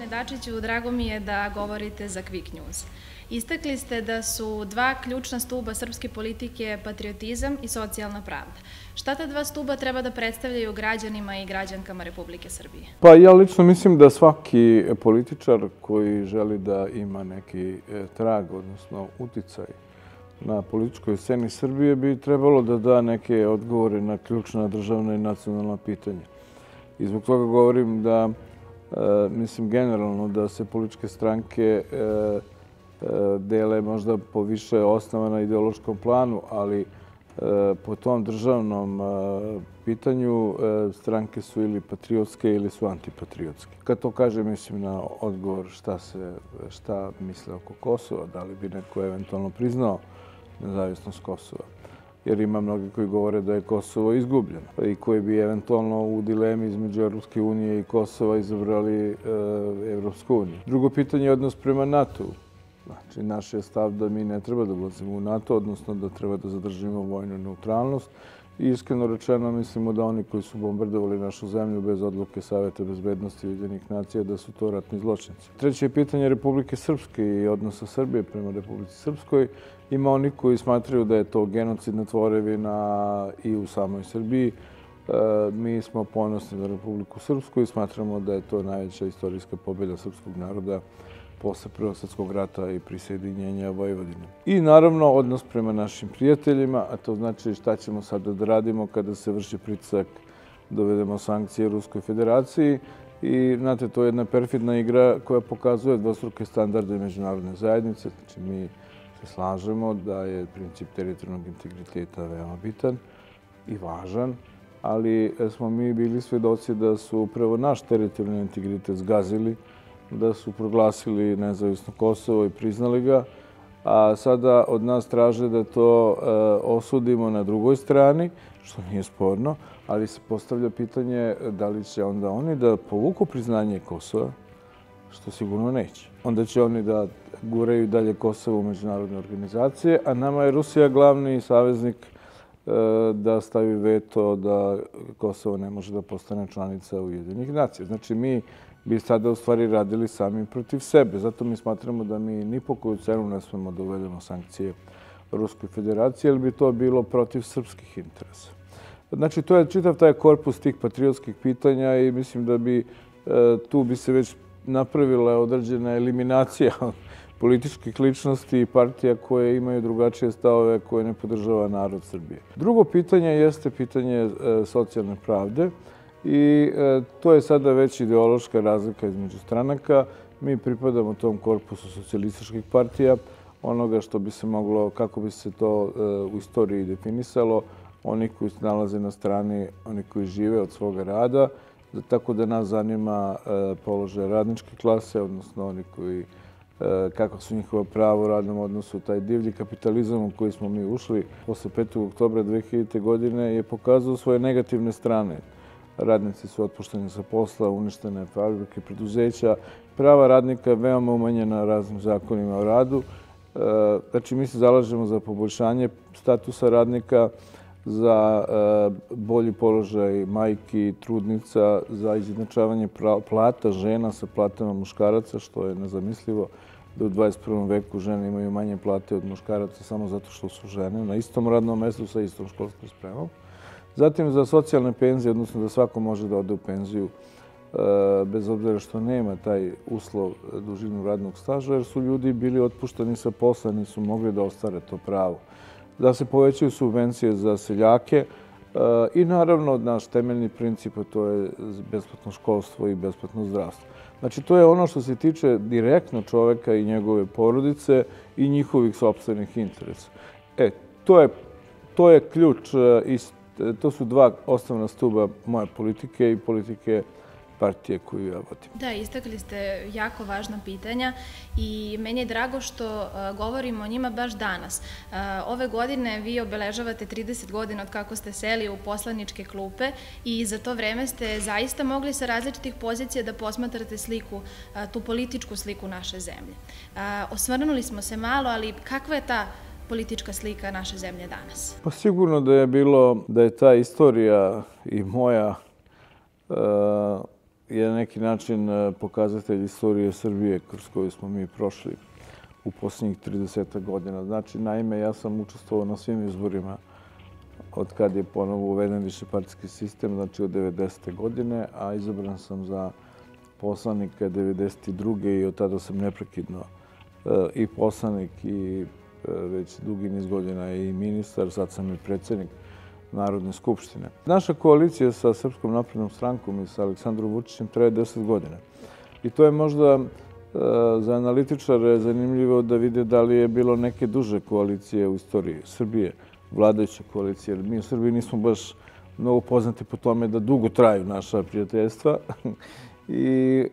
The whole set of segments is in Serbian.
Gospodine Dačiću, drago mi je da govorite za Quick News. Istakli ste da su dva ključna stuba srpske politike patriotizam i socijalna pravda. Šta ta dva stuba treba da predstavljaju građanima i građankama Republike Srbije? Pa ja lično mislim da svaki političar koji želi da ima neki trag, odnosno uticaj na političkoj sceni Srbije bi trebalo da da neke odgovore na ključna državna i nacionalna pitanja. I zbog toga govorim da mislim generalno da se političke stranke dele možda po više osnova na ideološkom planu, ali po tom državnom pitanju stranke su ili patriotske ili su antipatriotske. Kad to kažem, mislim na odgovor šta misle oko Kosova, da li bi neko eventualno priznao nezavisnost Kosova. Jer ima mnogi koji govore da je Kosovo izgubljeno i koji bi eventualno u dilemi između Evropske unije i Kosova izabrali Evropsku uniju. Drugo pitanje je odnos prema NATO-u. Znači, naš je stav da mi ne treba da ulazimo u NATO, odnosno da treba da zadržimo vojnu neutralnost. I iskreno rečeno, mislimo da oni koji su bombardovali našu zemlju bez odluke Saveta bezbednosti Ujedinjenih nacija, da su to ratni zločinci. Treće je pitanje Republike Srpske i odnosa Srbije prema Republici Srpskoj. Ima oni koji smatraju da je to genocidna tvorevina i u samoj Srbiji. Mi smo ponosni na Republiku Srpsku i smatramo da je to najveća istorijska pobjeda srpskog naroda posle Prvog svjetskog rata i prisjedinjenja Vojvodine. I naravno odnos prema našim prijateljima, a to znači šta ćemo sada da radimo kada se vrši pritisak, dovedemo sankcije Ruskoj federaciji. I znate, to je jedna perfidna igra koja pokazuje dvostruke standarde međunarodne zajednice. Znači, mi se slažemo da je princip teritorijalnog integriteta veoma bitan i važan, ali smo mi bili svedoci da su upravo naš teritorijalni integritet zgazili, da su proglasili nezavisno Kosovo i priznali ga, a sada od nas traže da to osudimo na drugoj strani, što nije sporno, ali se postavlja pitanje da li će onda oni da povuku priznanje Kosova, što sigurno neće. Onda će oni da guraju dalje Kosovo u međunarodne organizacije, a nama je Rusija glavni saveznik da stavi veto da Kosovo ne može da postane članica Ujedinjenih nacija. Znači, mi bi sada u stvari radili sami protiv sebe. Zato mi smatramo da mi ni po koju cenu ne smemo da uvedemo sankcije Ruskoj federaciji, jer bi to bilo protiv srpskih interesa. Znači, to je čitav taj korpus tih patriotskih pitanja i mislim da bi tu bi se već napravila određena eliminacija političkih ličnosti i partija koje imaju drugačije stavove koje ne podržava narod Srbije. Drugo pitanje jeste pitanje socijalne pravde i to je sada već ideološka razlika između stranaka. Mi pripadamo tom korpusu socijalističkih partija, onoga što bi se moglo, kako bi se to u istoriji definisalo, oni koji se nalaze na strani, oni koji žive od svoga rada, tako da nas zanima položaj radničke klase, odnosno oni koji kako su njihova prava u radnom odnosu. Taj divlji kapitalizam u koji smo mi ušli posle 5. oktobra 2000. godine je pokazao svoje negativne strane. Radnici su otpušteni sa posla, uništene fabrike, preduzeća. Prava radnika je veoma umanjena raznim zakonima o radu. Znači, mi se zalažemo za poboljšanje statusa radnika, za bolji položaj majki, trudnica, za izjednačavanje plata žena sa platama muškaraca, što je nezamislivo da u 21. veku žene imaju manje plate od muškaraca samo zato što su žene na istom radnom mestu sa istom školskom spremom. Zatim za socijalne penzije, odnosno da svako može da ode u penziju bez obzira što nema taj uslov dužinu radnog staža, jer su ljudi bili otpušteni sa posla, nisu mogli da ostvare to pravo. Da se povećaju subvencije za seljake i naravno naš temeljni princip, a to je besplatno školstvo i besplatno zdravstvo. Znači, to je ono što se tiče direktno čoveka i njegove porodice i njihovih sopstvenih interesa. To je ključ, to su dva osnovna stuba moje politike i politike partije koju ja vodim. Da, istakli ste jako važna pitanja i meni je drago što govorimo o njima baš danas. Ove godine vi obeležavate 30 godina od kako ste seli u poslaničke klupe i za to vreme ste zaista mogli sa različitih pozicija da posmatrate sliku, tu političku sliku naše zemlje. Osvrnuli smo se malo, ali kakva je ta politička slika naše zemlje danas? Pa sigurno da je ta istorija i moja je na neki način pokazatelj istorije Srbije kroz koju smo mi prošli u posljednjih 30 godina. Znači, naime, ja sam učestvovao na svim izborima od kad je ponovo uveden višepartijski sistem, znači od 90. godine, a izabran sam za poslanika 92. i od tada sam neprekidno i poslanik i već dugi niz godina i ministar, sad sam i predsjednik Narodne skupštine. Naša koalicija sa Srpskom naprednom strankom i sa Aleksandrom Vučićem traje 10 godina. I to je možda za analitičare zanimljivo da vide da li je bilo neke duže koalicije u istoriji Srbije, vladajuće koalicije. Jer mi u Srbiji nismo baš mnogo poznati po tome da dugo traju naša prijateljstva. I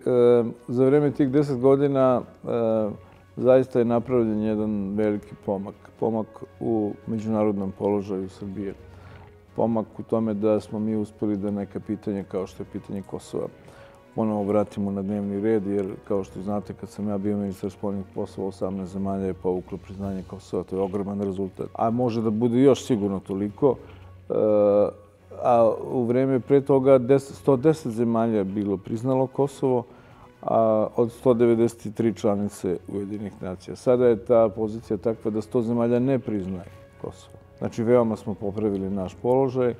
za vreme tih 10 godina zaista je napravljen jedan veliki pomak. Pomak u međunarodnom položaju Srbije. Pomak u tome da smo mi uspeli da neka pitanja, kao što je pitanje Kosova, ponovo vratimo na dnevni red, jer kao što znate, kad sam ja bio ministar spoljnih poslova, 18 zemalja je povuklo priznanje Kosova. To je ogroman rezultat. A može da bude još sigurno toliko. A u vreme pre toga 110 zemalja je bilo priznalo Kosovo, a od 193 članice Ujedinjenih nacija. Sada je ta pozicija takva da 100 zemalja ne priznaje Kosovo. Znači, veoma smo popravili naš položaj.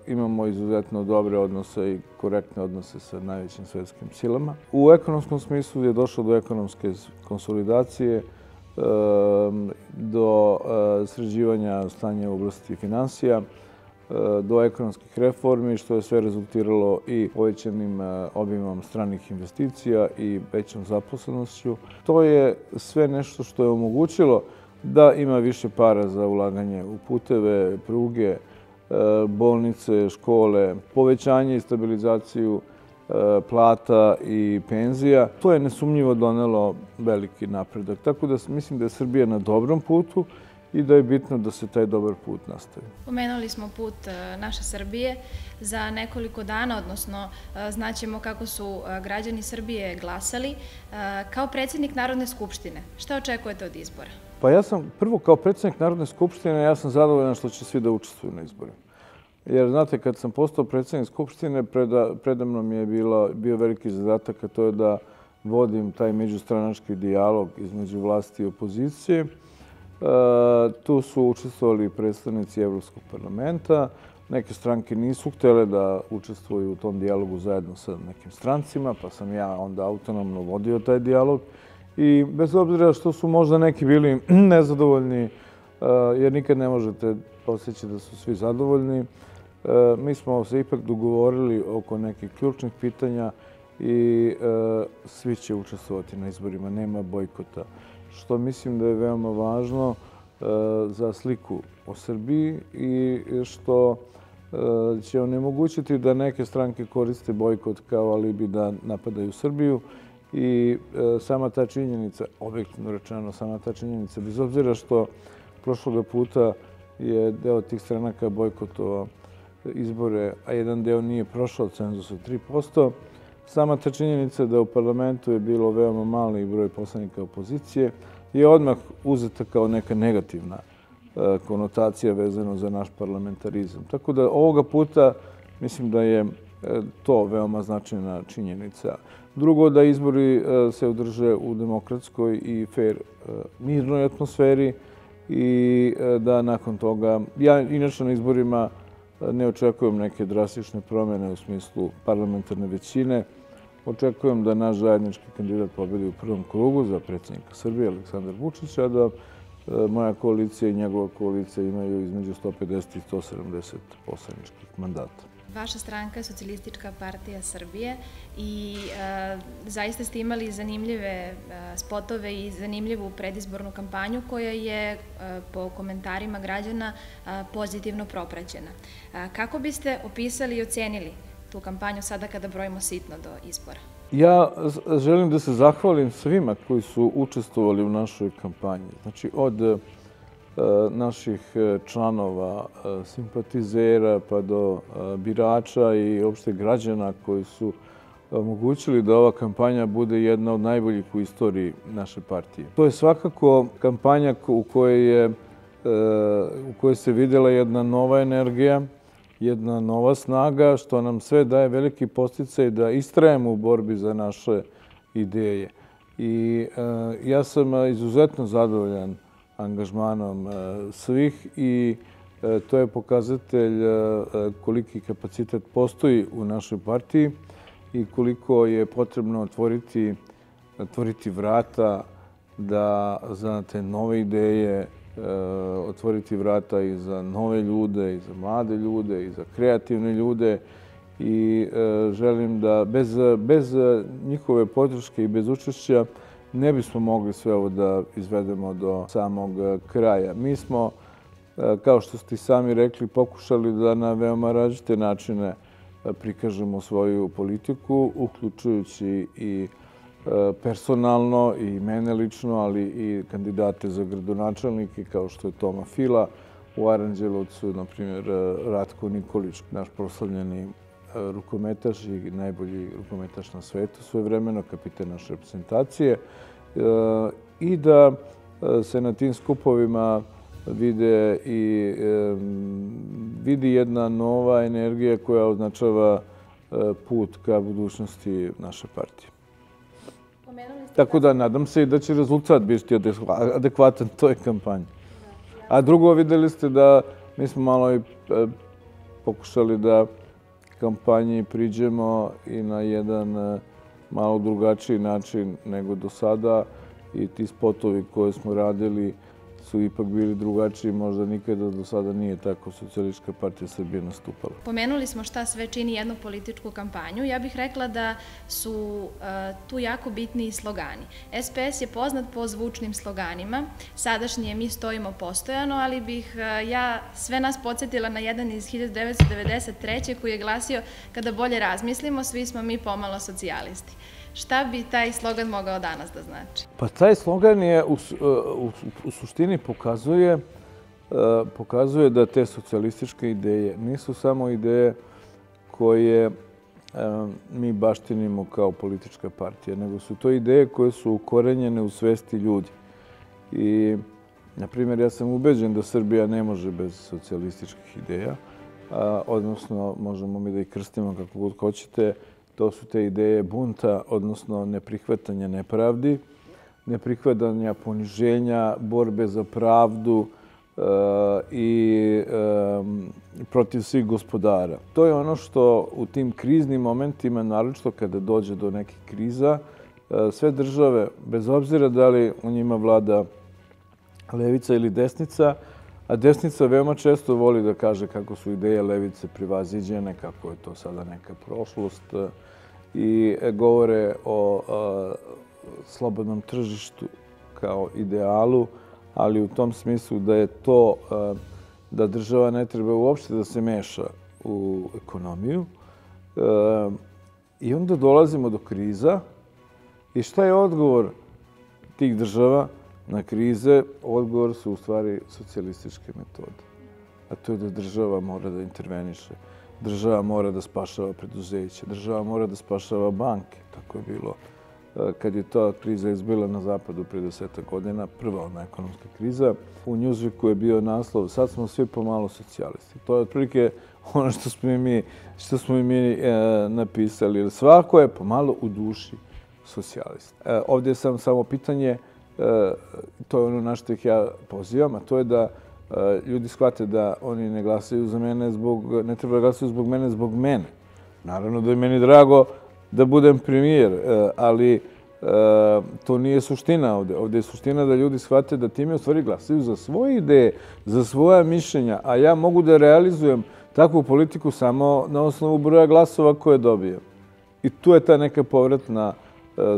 Imamo izuzetno dobre odnose i korektne odnose sa najvećim svetskim silama. U ekonomskom smislu je došlo do ekonomske konsolidacije, do sređivanja stanja u oblasti finansija, do ekonomskih reformi, što je sve rezultiralo i povećanim obimom stranih investicija i većom zaposlenošću. To je sve nešto što je omogućilo da ima više para za ulaganje u puteve, pruge, bolnice, škole, povećanje i stabilizaciju plata i penzija. To je nesumnjivo donelo veliki napredak. Tako da mislim da je Srbija na dobrom putu i da je bitno da se taj dobar put nastavi. Pomenuli smo put naše Srbije. Za nekoliko dana, odnosno znaćemo kako su građani Srbije glasali. Kao predsjednik Narodne skupštine, šta očekujete od izbora? Pa ja sam, prvo kao predsjednik Narodne skupštine, ja sam zadovoljan što će svi da učestvuju na izborima. Jer, znate, kad sam postao predsjednik skupštine, predamnom je bio veliki zadatak, a to je da vodim taj međustranački dijalog između vlasti i opozicije. Tu su učestvovali predstavnici Evropskog parlamenta. Neke stranke nisu htjele da učestvuju u tom dijalogu zajedno sa nekim strancima, pa sam ja onda autonomno vodio taj dijalog. I bez obzira što su možda neki bili nezadovoljni, jer nikad ne možete postići da su svi zadovoljni, mi smo se ipak dogovorili oko nekih ključnih pitanja i svi će učestvovati na izborima, nema bojkota. Što mislim da je veoma važno za sliku o Srbiji i što će onemogućiti da neke stranke koriste bojkot kao alibi da napadaju Srbiju. I sama ta činjenica, objektivno rečeno, sama ta činjenica, bez obzira što prošloga puta je deo tih stranaka bojkotovao izbore, a jedan deo nije prošao cenzus od 3%, sama ta činjenica da u parlamentu je bilo veoma mali broj poslanika opozicije je odmah uzeta kao neka negativna konotacija vezano za naš parlamentarizam. Tako da ovoga puta mislim da je to veoma značajna činjenica. Drugo, da izbori se održe u demokratskoj i fair, mirnoj atmosferi i da nakon toga, ja inače na izborima ne očekujem neke drastične promjene u smislu parlamentarne većine. Očekujem da naš zajednički kandidat pobedi u prvom krugu za predsjednika Srbije, Aleksandar Vučić, a da moja koalicija i njegova koalicija imaju između 150 i 170 poslaničkih mandata. Vaša stranka je Socijalistička partija Srbije i zaista ste imali zanimljive spotove i zanimljivu predizbornu kampanju koja je po komentarima građana pozitivno propraćena. Kako biste opisali i ocenili tu kampanju sada kada brojimo sitno do izbora? Ja želim da se zahvalim svima koji su učestvovali u našoj kampanji. Znači, od naših članova, simpatizera pa do birača i opšte građana koji su omogućili da ova kampanja bude jedna od najboljih u istoriji naše partije. To je svakako kampanja u kojoj se vidjela jedna nova energija, jedna nova snaga, što nam sve daje veliki podsticaj da istrajemo u borbi za naše ideje. I ja sam izuzetno zadovoljan angažmanom svih i to je pokazatelj koliki kapacitet postoji u našoj partiji i koliko je potrebno otvoriti vrata za te nove ideje, otvoriti vrata i za nove ljude, i za mlade ljude, i za kreativne ljude. I želim da bez njihove podrške i bez učešća ne bismo mogli sve ovo da izvedemo do samog kraja. Mi smo, kao što ste sami rekli, pokušali da na veoma različite načine prikažemo svoju politiku, uključujući i personalno i mene lično, ali i kandidate za gradonačelnike kao što je Toma Fila u Aranđelovcu, na primjer Ratko Nikolić, naš proslavljeni rukometaš i najbolji rukometaš na svetu svojevremeno, kapitan naše reprezentacije, i da se na tim skupovima vidi jedna nova energija koja označava put ka budućnosti naše partije. Tako da nadam se i da će rezultat biti adekvatan toj kampanji. A drugo, videli ste da mi smo malo i pokušali da kampanji priđemo i na jedan malo drugačiji način nego do sada i ti spotovi koje smo radili su ipak bili drugačiji, možda nikada do sada nije tako Socijalistička partija Srbije nastupala. Pomenuli smo šta sve čini jednu političku kampanju. Ja bih rekla da su tu jako bitni i slogani. SPS je poznat po zvučnim sloganima. Sadašnji je Mi stojimo postojano, ali bih ja sve nas podsjetila na jedan iz 1993. koji je glasio Kada bolje razmislimo, svi smo mi pomalo socijalisti. Šta bi taj slogan mogao danas da znači? Pa taj slogan je u suštini pokazuje da te socijalističke ideje nisu samo ideje koje mi baštinimo kao politička partija, nego su to ideje koje su ukorenjene u svesti ljudi. I, na primjer, ja sam ubeđen da Srbija ne može bez socijalističkih ideja, odnosno možemo mi da ih krstimo kako god hoćete. To su te ideje bunta, odnosno neprihvatanja nepravdi, neprihvatanja poniženja, borbe za pravdu i protiv svih gospodara. To je ono što u tim kriznim momentima, naročito kada dođe do nekih kriza, sve države, bez obzira da li u njima vlada levica ili desnica, a desnica veoma često voli da kaže kako su ideje levice prevaziđene, kako je to sada neka prošlost i govore o slobodnom tržištu kao idealu, ali u tom smislu da je to da država ne treba uopšte da se meša u ekonomiju. I onda dolazimo do kriza. I šta je odgovor tih država na krize? Odgovor su u stvari socijalističke metode. A to je da država mora da interveniše. Država mora da spašava preduzeće. Država mora da spašava banke. Tako je bilo kad je ta kriza izbila na zapadu pre 10 godina, prva ona ekonomska kriza. U Newsweeku je bio naslov Sad smo svi pomalo socijalisti. To je otprilike ono što smo i mi napisali. Svako je pomalo u duši socijalist. Ovdje sam samo pitanje, to je ono na što ih ja pozivam, a to je da ljudi shvate da oni ne glasaju za mene ne treba da glasaju zbog mene, zbog mene. Naravno da je meni drago da budem premijer, ali to nije suština ovdje. Ovdje je suština da ljudi shvate da time u stvari glasaju za svoje ideje, za svoja mišljenja, a ja mogu da realizujem takvu politiku samo na osnovu broja glasova koje dobijem. I tu je ta neka povratna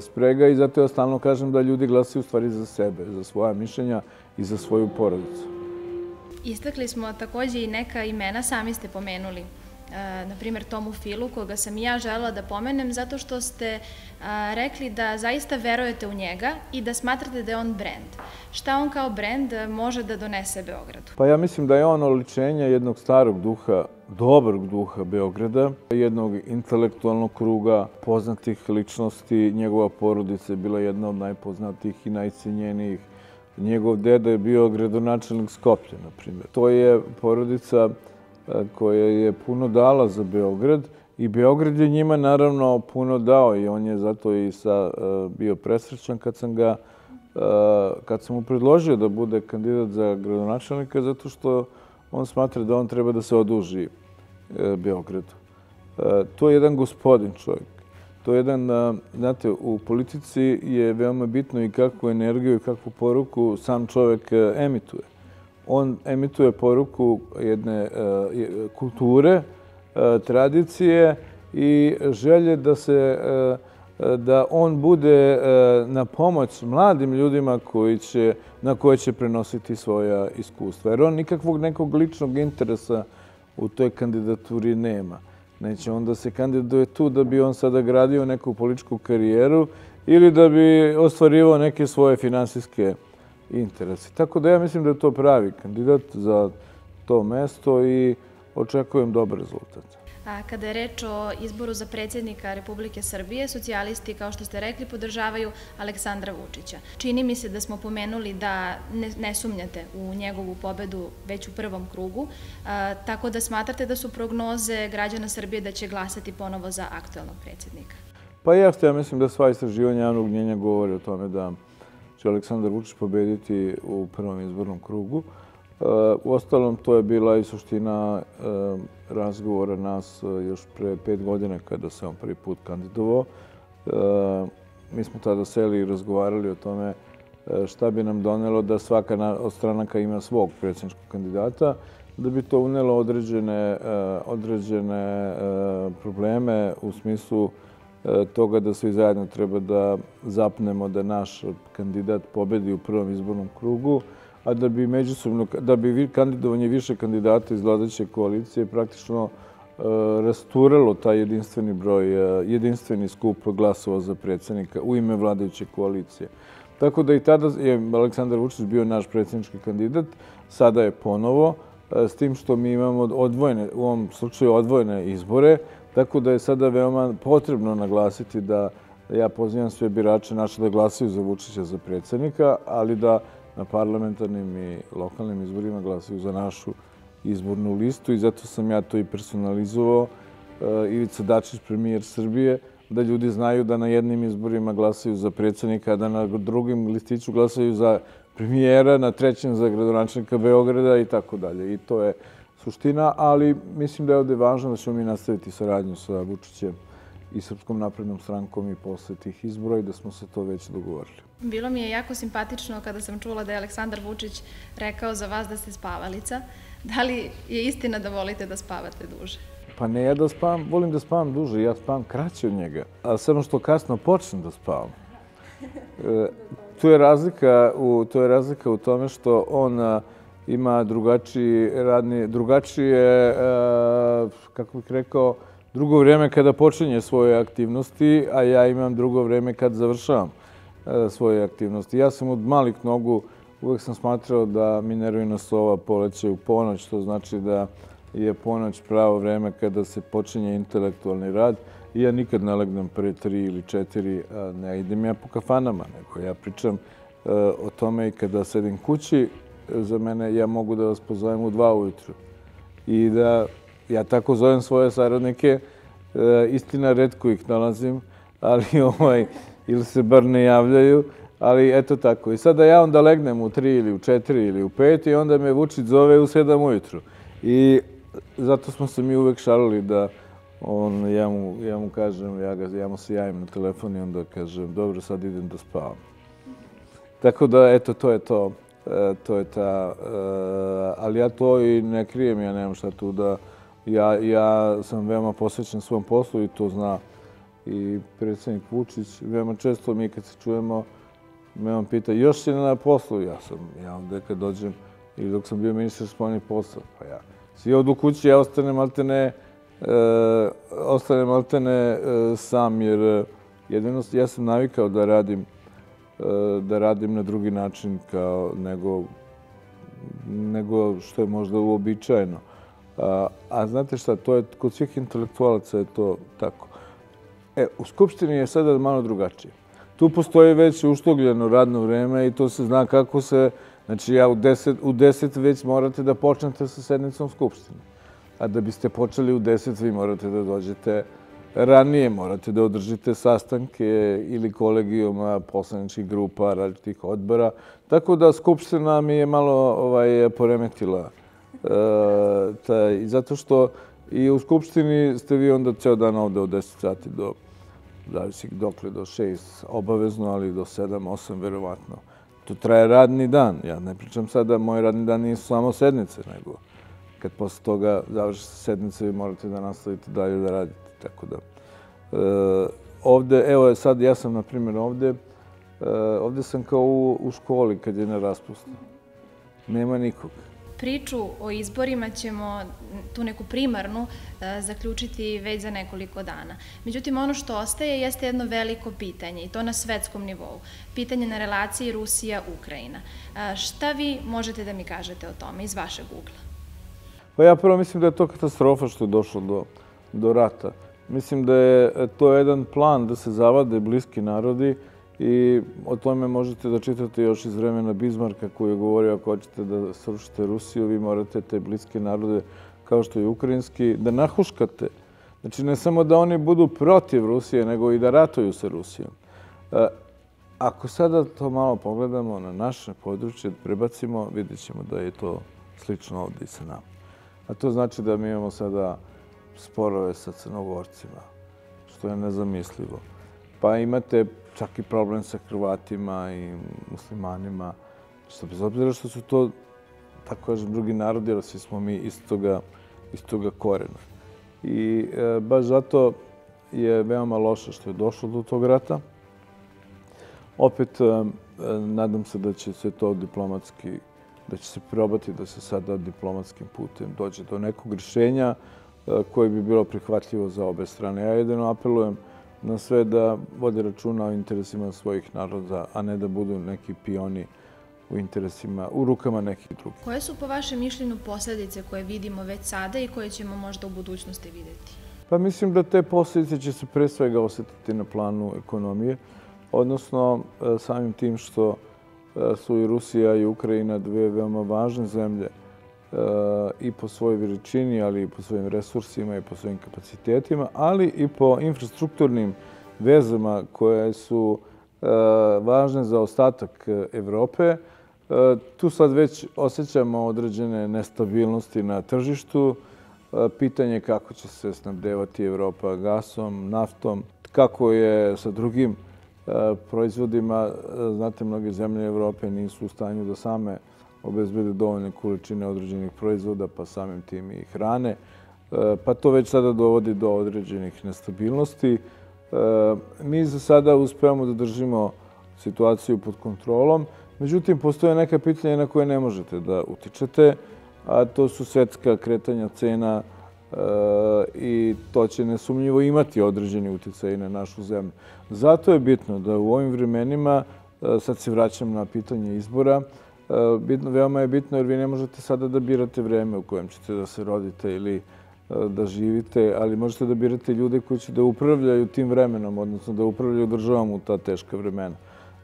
sprega i zato ja stalno kažem da ljudi glasaju u stvari za sebe, za svoja mišljenja i za svoju porodicu. Istakli smo također i neka imena, sami ste pomenuli. Na primjer Tomu Filu, koga sam i ja želela da pomenem, zato što ste rekli da zaista verujete u njega i da smatrate da je on brend. Šta on kao brend može da donese Beogradu? Pa ja mislim da je on oličenje jednog starog duha, dobrog duha Beograda, jednog intelektualnog kruga, poznatih ličnosti. Njegova porodica je bila jedna od najpoznatijih i najcenjenijih. Njegov deda je bio gradonačelnik Skoplja, na primjer. To je porodica koja je puno dala za Beograd i Beograd je njima naravno puno dao i on je zato i bio presrećan kad sam mu predložio da bude kandidat za gradonačelnika, zato što on smatra da on treba da se oduži Beogradu. To je jedan gospodin čovjek. To je jedan, znate, u politici je veoma bitno i kakvu energiju i kakvu poruku sam čovjek emituje. On emituje poruku jedne kulture, tradicije i želje da on bude na pomoć mladim ljudima na koje će prenositi svoja iskustva. Jer on nikakvog nekog ličnog interesa u toj kandidaturi nema. Neće on da se kandiduje tu da bi on sada gradio neku političku karijeru ili da bi ostvarivao neke svoje finansijske interese. Tako da ja mislim da je to pravi kandidat za to mesto i očekujem dobar rezultat. Kada je reč o izboru za predsjednika Republike Srbije, socijalisti, kao što ste rekli, podržavaju Aleksandra Vučića. Čini mi se da smo pomenuli da ne sumnjate u njegovu pobedu već u prvom krugu, tako da smatrate da su prognoze građana Srbije da će glasati ponovo za aktuelnog predsjednika? Pa jeste, ja mislim da sva istraživanja javnog mnjenja govore o tome da će Aleksandar Vučić pobediti u prvom izbornom krugu. Uostalom, to je bila i suština razgovora nas još pre 5 godina kada se on prvi put kandidovao. Mi smo tada seli i razgovarali o tome šta bi nam donelo da svaka od stranaka ima svog predsjedničkog kandidata, da bi to unelo određene probleme u smislu toga da svi zajedno treba da zapnemo da naš kandidat pobedi u prvom izbornom krugu, a da bi kandidovanje više kandidata iz vladajuće koalicije praktično rasturalo taj jedinstveni skup glasova za predsjednika u ime vladajuće koalicije. Tako da i tada je Aleksandar Vučić bio naš predsjednički kandidat, sada je ponovo, s tim što mi imamo u ovom slučaju odvojene izbore, tako da je sada veoma potrebno naglasiti da ja pozivam sve birače naše da glasaju za Vučića za predsjednika, ali da na parlamentarnim i lokalnim izborima glasaju za našu izbornu listu i zato sam ja to i personalizovao. Ivica Dačić, premijer Srbije, da ljudi znaju da na jednim izborima glasaju za predsjednika, a da na drugim listiću glasaju za premijera, na trećem za gradonačelnika Beograda i tako dalje. I to je suština, ali mislim da je ovdje važno da ćemo mi nastaviti saradnju sa Vučićem i Srpskom naprednom strankom i posle tih izbora i da smo se to već dogovorili. Bilo mi je jako simpatično kada sam čula da je Aleksandar Vučić rekao za vas da ste spavalica. Da li je istina da volite da spavate duže? Pa ne, ja volim da spavam duže, ja spavam kraće od njega, a samo što kasno počnem da spavam. Tu je razlika u tome što on ima drugačije, kako bih rekao, drugo vrijeme kada počinje svoje aktivnosti, a ja imam drugo vrijeme kad završavam svoje aktivnosti. Ja sam od malih nogu, uvek sam smatrao da Minervina sova poleće u ponoć, to znači da je ponoć pravo vrijeme kada se počinje intelektualni rad. I ja nikad ne legnem pre 3 ili 4, ne idem ja po kafanama, nego ja pričam o tome i kada sedim kući, za mene ja mogu da vas pozovem u 2 ujutru. I da ja tako zovem svoje saradnike, istina, retko ih nalazim, ali ili se bar ne javljaju, ali eto tako. I sada ja onda legnem u 3 ili u 4 ili u 5 i onda me Vučić zove u 7 ujutru. I zato smo se mi uvek šalili da ja mu kažem, ja mu se javim na telefon i onda kažem, dobro, sad idem da spavam. Tako da, eto, to je to. To je ta, ali ja to i ne krijem, ja nemam šta tu da, ja sam veoma posvećen svom poslu i to zna i predsjednik Vučić. Veoma često mi kad se čujemo, me on pita, još si na poslu? Ja ovdje kad dođem, ili dok sam bio ministar spoljnih posla, pa ja svi odu kući, ja ostanem maltene sam, jer jedino ja sam navikao da radim na drugi način nego što je možda uobičajeno. A znate šta, to je kod svih intelektualaca je to tako. U Skupštini je sada malo drugačije. Tu postoji već uštogljeno radno vreme i to se zna kako se... Znači, u 10 već morate da počnete sa sednicom Skupštine. a da biste počeli u 10 vi morate da dođete ranije, morate da održite sastanke ili kolegijuma, poslaničkih grupa, različitih odbora. Tako da Skupština mi je malo poremetila. Zato što i u Skupštini ste vi onda ceo dan ovde od 10 sati do, zavisi dokle, do 6 obavezno, ali do 7, 8 verovatno. To traje radni dan. Ja ne pričam sada, moj radni dan nisu samo sednice, nego kad posle toga završi sednice vi morate da nastavite dalje da radite. Tako da, ovde, evo sad, ja sam na primjer ovde sam kao u školi kad je na raspustu. Nema nikog. Priču o izborima ćemo, tu neku primarnu, zaključiti već za nekoliko dana. Međutim, ono što ostaje jeste jedno veliko pitanje i to na svetskom nivou. Pitanje na relaciji Rusija-Ukrajina. Šta vi možete da mi kažete o tome iz vašeg ugla? Pa ja prvo mislim da je to katastrofa što je došlo do rata. Mislim da je to jedan plan da se zavade bliski narodi i o tome možete da čitate još iz vremena Bizmarka koji je govorio ako hoćete da srušite Rusiju, vi morate te bliske narode kao što je ukrajinski da nahuškate. Znači ne samo da oni budu protiv Rusije, nego i da ratuju sa Rusijom. Ako sada to malo pogledamo na naše područje, prebacimo, vidjet ćemo da je to slično ovdje i sa nama. A to znači da mi imamo sada sporove sa Crnogorcima, što je nezamislivo. Pa imate čak i problem sa Hrvatima i muslimanima, što bez obzira što su to, tako kažem, drugi narodi, jer svi smo mi iz toga korena. I baš zato je veoma loše što je došlo do tog rata. Opet, nadam se da će se to diplomatski, da će se probati da se sada diplomatskim putem dođe do nekog rješenja koje bi bilo prihvatljivo za obe strane. Ja jedino apelujem na sve da vode računa o interesima svojih naroda, a ne da budu neki pioni u rukama nekih drugih. Koje su po vašem mišljenju posljedice koje vidimo već sada i koje ćemo možda u budućnosti vidjeti? Pa mislim da te posljedice će se pre svega osjetiti na planu ekonomije, odnosno samim tim što su i Rusija i Ukrajina dve veoma važne zemlje i po svojoj veličini, ali i po svojim resursima i po svojim kapacitetima, ali i po infrastrukturnim vezama koje su važne za ostatak Evrope. Tu sad već osjećamo određene nestabilnosti na tržištu. Pitanje je kako će se snabdevati Evropa gasom, naftom, kako je sa drugim proizvodima. Znate, mnoge zemlje Evrope nisu u stanju da same obezbede dovoljne količine određenih proizvoda, pa samim tim i hrane. Pa to već sada dovodi do određenih nestabilnosti. Mi za sada uspevamo da držimo situaciju pod kontrolom. Međutim, postoje neka pitanja na koje ne možete da utičete, a to su svetska kretanja cena i to će nesumnjivo imati određeni uticaj na našu zemlju. Zato je bitno da u ovim vremenima, sad se vraćam na pitanje izbora, veoma je bitno jer vi ne možete sada da birate vreme u kojem ćete da se rodite ili da živite, ali možete da birate ljude koji će da upravljaju tim vremenom, odnosno da upravljaju državom u ta teška vremena.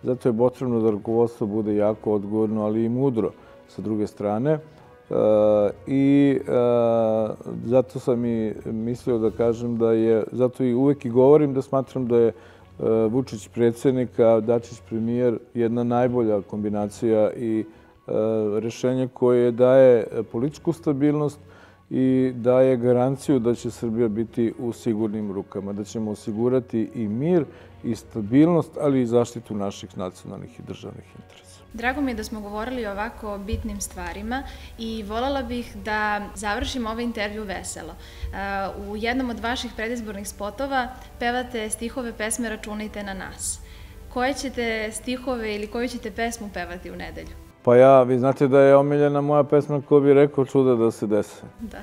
Zato je potrebno da rukovodstvo bude jako odgovorno, ali i mudro sa druge strane. I zato sam i mislio da kažem da je, zato i uvek i govorim da smatram da je Vučić predsjednik, a Dačić premijer jedna najbolja kombinacija i rešenje koje daje političku stabilnost i daje garanciju da će Srbija biti u sigurnim rukama, da ćemo osigurati i mir i stabilnost, ali i zaštitu naših nacionalnih i državnih interesa. Drago mi je da smo govorili o ovako bitnim stvarima i voljela bih da završimo ovaj intervju veselo. U jednom od vaših predizbornih spotova pevate stihove pesme Računajte na nas. Koje ćete stihove ili koju ćete pesmu pevati u nedelju? Pa vi znate da je omiljena moja pesma ko bi rekao čuda da se dese. Da.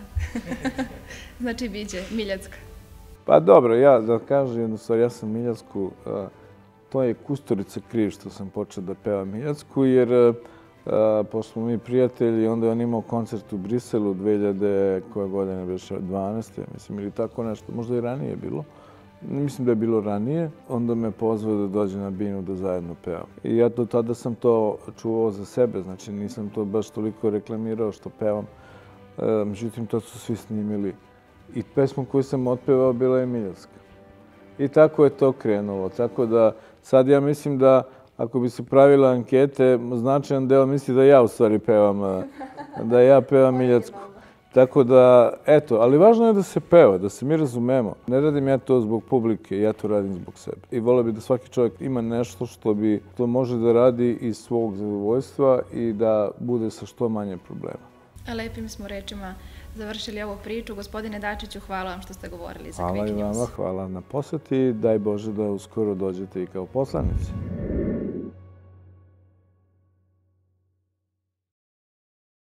Znači biće Miljacka. Pa dobro, da kažem jednu stvar, ja sam Miljacku, to je Kusturica kriv što sam počeo da pevam Miljacku, jer pošto smo mi prijatelji, onda je on imao koncert u Briselu 2000, koja godina je 12. mislim, ili tako nešto, možda i ranije je bilo. Mislim da je bilo ranije. Onda me pozvao da dođe na binu da zajedno pevam. I ja do tada sam to čuvao za sebe, znači nisam to baš toliko reklamirao što pevam. Međutim, to su svi snimili. I pesmu koju sam otpevao bila je Miljevska. I tako je to krenulo. Tako da sad ja mislim da ako bi se pravile ankete, značajan deo misli da ja u stvari pevam, da ja pevam Miljevsku. Tako da, eto, ali važno je da se peva, da se mi razumemo. Ne radim ja to zbog publike, ja to radim zbog sebe. I voleo bi da svaki čovjek ima nešto što može da radi iz svog zadovoljstva i da bude sa što manje problema. Lepim smo rečima završili ovu priču. Gospodine Dačiću, hvala vam što ste govorili za Hvala Quick i News. vama, hvala na poseti. Daj Bože da uskoro dođete i kao poslanici.